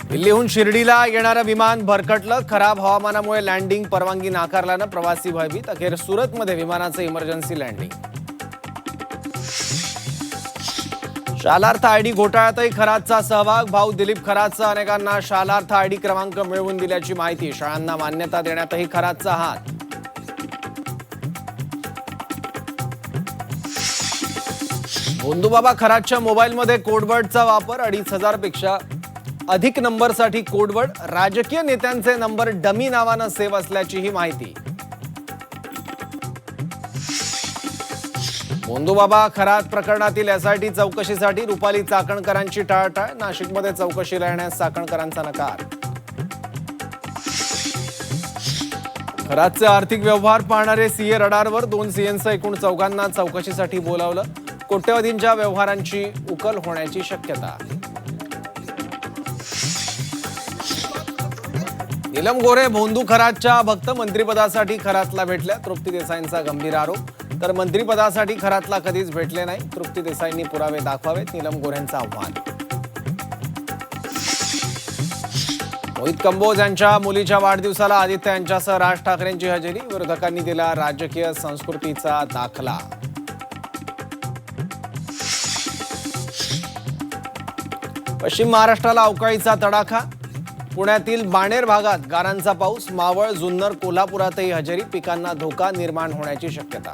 दिल्लीहून शिर्डीला येणारं विमान भरकटलं. खराब हवामानामुळे लँडिंग परवानगी नाकारल्यानं प्रवासी भयभीत. अखेर सुरतमध्ये विमानाचं इमर्जन्सी लँडिंग. शालार्थ आयडी घोटाळ्यातही खरातचा सहभाग. भाऊ दिलीप खरातचा अनेकांना शालार्थ आयडी क्रमांक मिळवून दिल्याची माहिती. शाळांना मान्यता देण्यातही खरातचा हात. भोंदूबाबा खरातच्या मोबाईलमध्ये कोडवर्डचा वापर. 2,500 पेक्षा अधिक नंबरसाठी कोडवर्ड. राजकीय नेत्यांचे नंबर डमी नावानं सेव्ह असल्याचीही माहिती. भोंदूबाबा खरात प्रकरणातील एसआयटी चौकशीसाठी रुपाली चाकणकरांची टाळाटाळ. नाशिकमध्ये चौकशीला येण्यास चाकणकरांचा नकार. खरातचे आर्थिक व्यवहार पाहणारे सीए रडारवर. 2 सीएंसह एकूण 4 चौकशीसाठी बोलावलं. कोट्यवधींच्या व्यवहारांची उकल होण्याची शक्यता. नीलम गोऱ्हे भोंदू खरातच्या भक्त. मंत्रिपदासाठी खरातला भेटल्या. तृप्ती देसाईंचा गंभीर आरोप. तर मंत्रिपदासाठी खरातला कधीच भेटले नाही. तृप्ती देसाईंनी पुरावे दाखवावेत, नीलम गोऱ्हेंचं आव्हान. मोहित कंबोज यांच्या मुलीच्या वाढदिवसाला आदित्य यांच्यासह राज ठाकरेंची हजेरी. विरोधकांनी दिला राजकीय संस्कृतीचा दाखला. पश्चिम महाराष्ट्राला अवकाळीचा तडाखा. पुण्यातील बाणेर भागात गारांचा पाऊस. मावळ, जुन्नर, कोल्हापुरातही हजेरी. पिकांना धोका निर्माण होण्याची शक्यता.